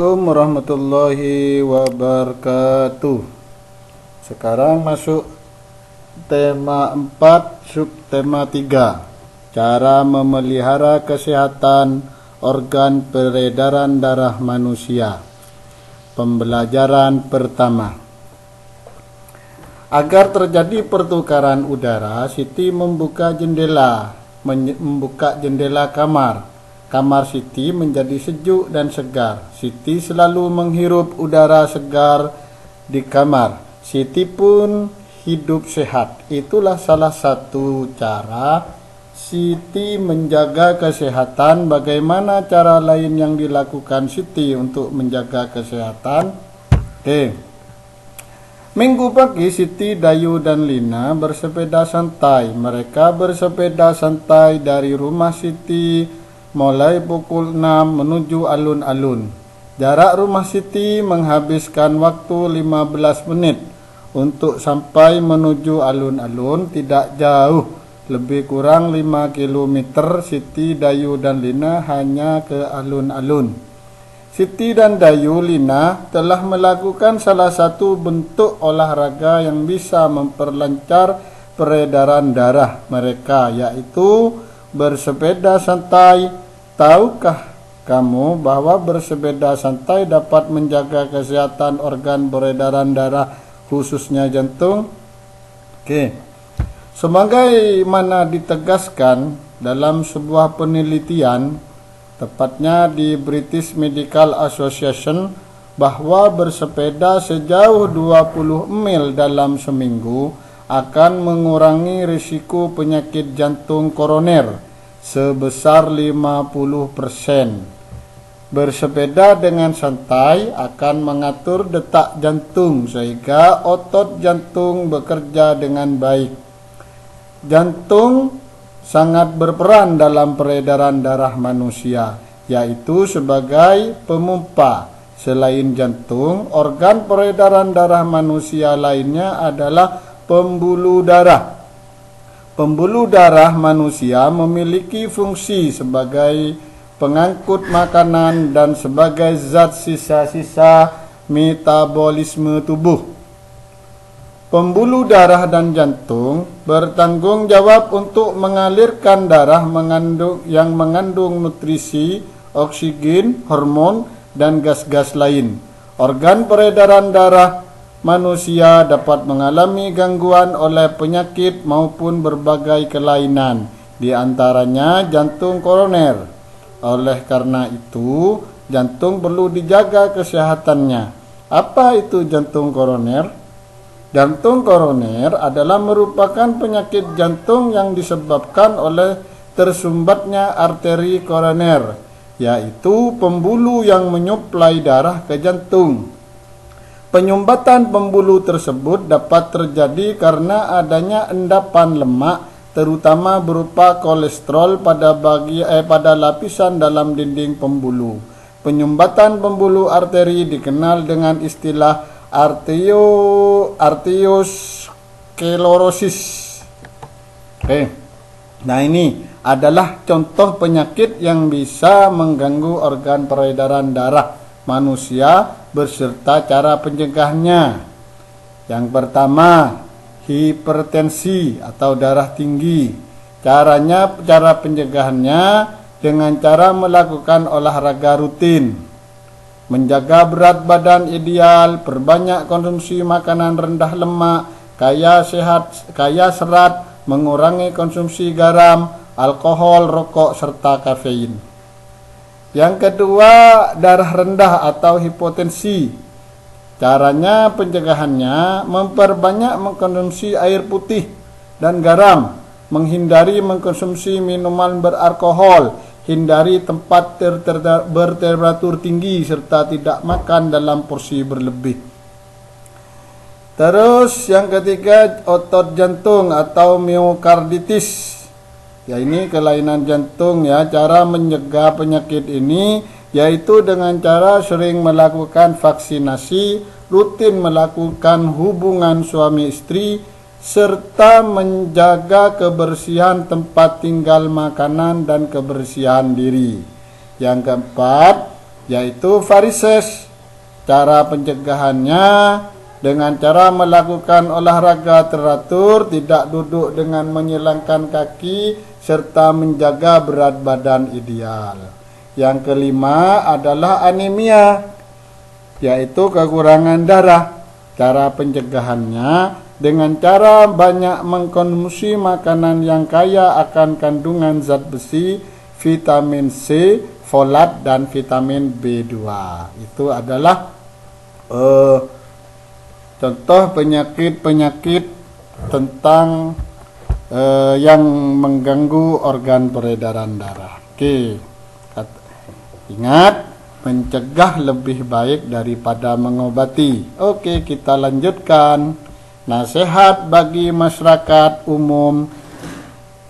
Assalamualaikum warahmatullahi wabarakatuh. Sekarang masuk tema 4, subtema 3. Cara memelihara kesehatan organ peredaran darah manusia. Pembelajaran pertama. Agar terjadi pertukaran udara, Siti membuka jendela kamar. Kamar Siti menjadi sejuk dan segar. Siti selalu menghirup udara segar di kamar. Siti pun hidup sehat. Itulah salah satu cara Siti menjaga kesehatan. Bagaimana cara lain yang dilakukan Siti untuk menjaga kesehatan? Minggu pagi Siti, Dayu, dan Lina bersepeda santai. Mereka bersepeda santai dari rumah Siti mulai pukul 6 menuju alun-alun. Jarak rumah Siti menghabiskan waktu 15 menit. Untuk sampai menuju alun-alun tidak jauh, lebih kurang 5 km. Siti, Dayu, dan Lina hanya ke alun-alun. Siti dan Dayu Lina telah melakukan salah satu bentuk olahraga yang bisa memperlancar peredaran darah mereka, yaitu bersepeda santai. Tahukah kamu bahwa bersepeda santai dapat menjaga kesehatan organ peredaran darah, khususnya jantung? Sebagaimana ditegaskan dalam sebuah penelitian, tepatnya di British Medical Association, bahwa bersepeda sejauh 20 mil dalam seminggu akan mengurangi risiko penyakit jantung koroner sebesar 50%. Bersepeda dengan santai akan mengatur detak jantung sehingga otot jantung bekerja dengan baik. Jantung sangat berperan dalam peredaran darah manusia, yaitu sebagai pemompa. Selain jantung, organ peredaran darah manusia lainnya adalah pembuluh darah. Pembuluh darah manusia memiliki fungsi sebagai pengangkut makanan dan sebagai zat sisa-sisa metabolisme tubuh. Pembuluh darah dan jantung bertanggung jawab untuk mengalirkan darah yang mengandung nutrisi, oksigen, hormon, dan gas-gas lain. Organ peredaran darah manusia dapat mengalami gangguan oleh penyakit maupun berbagai kelainan, di antaranya jantung koroner. Oleh karena itu, jantung perlu dijaga kesehatannya. Apa itu jantung koroner? Jantung koroner adalah merupakan penyakit jantung yang disebabkan oleh tersumbatnya arteri koroner, yaitu pembuluh yang menyuplai darah ke jantung. Penyumbatan pembuluh tersebut dapat terjadi karena adanya endapan lemak, terutama berupa kolesterol pada lapisan dalam dinding pembuluh. Penyumbatan pembuluh arteri dikenal dengan istilah arteriosklerosis. Nah, ini adalah contoh penyakit yang bisa mengganggu organ peredaran darah manusia beserta cara pencegahnya. Yang pertama, hipertensi atau darah tinggi. Cara pencegahannya dengan cara melakukan olahraga rutin, menjaga berat badan ideal, perbanyak konsumsi makanan rendah lemak, kaya serat, mengurangi konsumsi garam, alkohol, rokok, serta kafein. Yang kedua, darah rendah atau hipotensi. Caranya pencegahannya memperbanyak mengkonsumsi air putih dan garam, menghindari mengkonsumsi minuman beralkohol, hindari tempat bertemperatur tinggi, serta tidak makan dalam porsi berlebih. Terus yang ketiga, otot jantung atau miokarditis. Ya, ini kelainan jantung ya. Cara mencegah penyakit ini yaitu dengan cara sering melakukan vaksinasi, rutin melakukan hubungan suami istri, serta menjaga kebersihan tempat tinggal, makanan, dan kebersihan diri. Yang keempat, yaitu varises. Cara pencegahannya dengan cara melakukan olahraga teratur, tidak duduk dengan menyilangkan kaki, serta menjaga berat badan ideal. Yang kelima adalah anemia, yaitu kekurangan darah. Cara pencegahannya dengan cara banyak mengkonsumsi makanan yang kaya akan kandungan zat besi, vitamin C, folat, dan vitamin B2. Itu adalah contoh penyakit-penyakit tentang yang mengganggu organ peredaran darah. Oke, ingat, mencegah lebih baik daripada mengobati. Oke, kita lanjutkan. Nasihat bagi masyarakat umum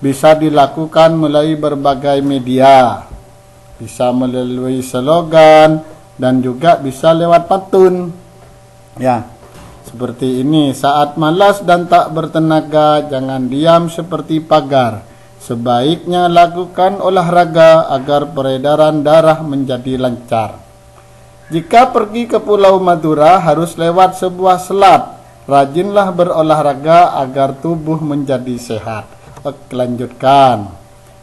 bisa dilakukan melalui berbagai media, bisa melalui slogan, dan juga bisa lewat pantun. Ya, seperti ini, saat malas dan tak bertenaga, jangan diam seperti pagar. Sebaiknya lakukan olahraga agar peredaran darah menjadi lancar. Jika pergi ke Pulau Madura harus lewat sebuah selat. Rajinlah berolahraga agar tubuh menjadi sehat. Oke, lanjutkan.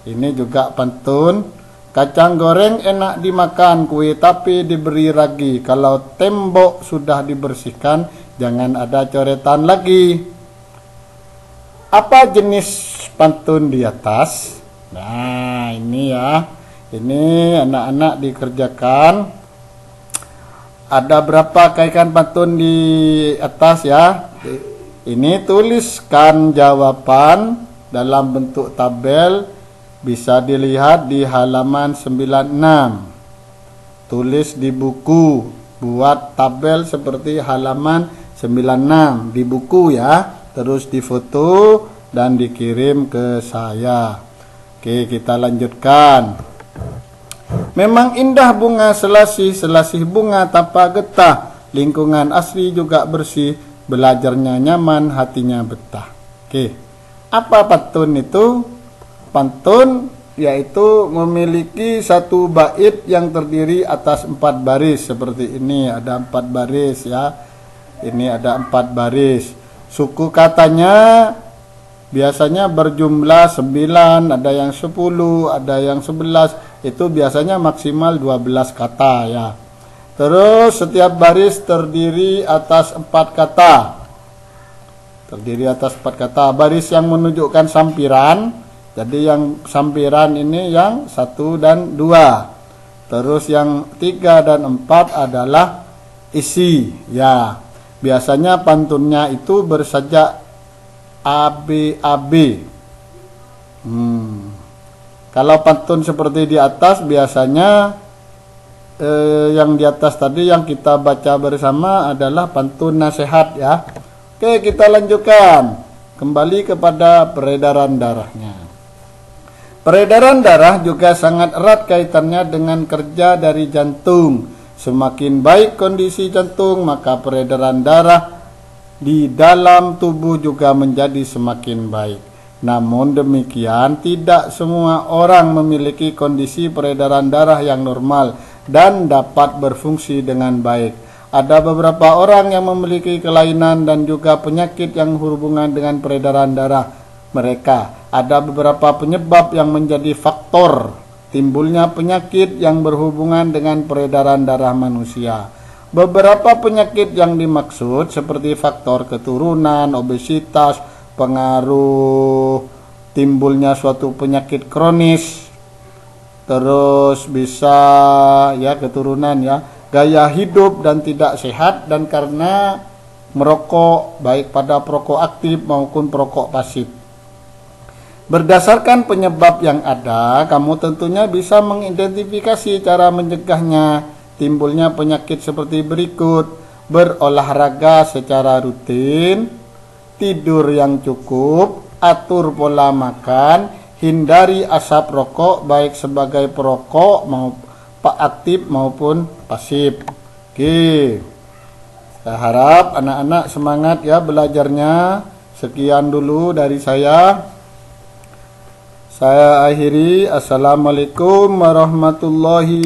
Ini juga pantun. Kacang goreng enak dimakan, kue tapi diberi ragi. Kalau tembok sudah dibersihkan, jangan ada coretan lagi. Apa jenis pantun di atas? Nah, ini ya. Ini anak-anak dikerjakan. Ada berapa kaikan pantun di atas ya? Ini tuliskan jawaban dalam bentuk tabel. Bisa dilihat di halaman 96. Tulis di buku. Buat tabel seperti halaman 96 di buku ya. Terus difoto dan dikirim ke saya. Oke, kita lanjutkan. Memang indah bunga selasih, selasih bunga tanpa getah. Lingkungan asli juga bersih, belajarnya nyaman, hatinya betah. Oke, apa pantun itu? Pantun yaitu memiliki satu bait yang terdiri atas 4 baris. Seperti ini, ada 4 baris ya. Ini ada 4 baris. Suku katanya biasanya berjumlah 9, ada yang 10, ada yang 11. Itu biasanya maksimal 12 kata ya. Terus setiap baris terdiri atas 4 kata. Terdiri atas 4 kata. Baris yang menunjukkan sampiran. Jadi yang sampiran ini yang 1 dan 2. Terus yang 3 dan 4 adalah isi ya. Biasanya pantunnya itu bersajak ABAB. Kalau pantun seperti di atas biasanya yang di atas tadi yang kita baca bersama adalah pantun nasihat ya. Oke, kita lanjutkan. Kembali kepada peredaran darahnya. Peredaran darah juga sangat erat kaitannya dengan kerja dari jantung. Semakin baik kondisi jantung, maka peredaran darah di dalam tubuh juga menjadi semakin baik. Namun demikian, tidak semua orang memiliki kondisi peredaran darah yang normal dan dapat berfungsi dengan baik. Ada beberapa orang yang memiliki kelainan dan juga penyakit yang berhubungan dengan peredaran darah mereka. Ada beberapa penyebab yang menjadi faktor timbulnya penyakit yang berhubungan dengan peredaran darah manusia. Beberapa penyakit yang dimaksud seperti faktor keturunan, obesitas, pengaruh timbulnya suatu penyakit kronis, terus bisa ya keturunan ya, gaya hidup dan tidak sehat, dan karena merokok baik pada perokok aktif maupun perokok pasif. Berdasarkan penyebab yang ada, kamu tentunya bisa mengidentifikasi cara mencegahnya. Timbulnya penyakit seperti berikut: berolahraga secara rutin, tidur yang cukup, atur pola makan, hindari asap rokok baik sebagai perokok maupun aktif maupun pasif. Oke, saya harap anak-anak semangat ya belajarnya. Sekian dulu dari saya. Saya akhiri. Assalamualaikum warahmatullahi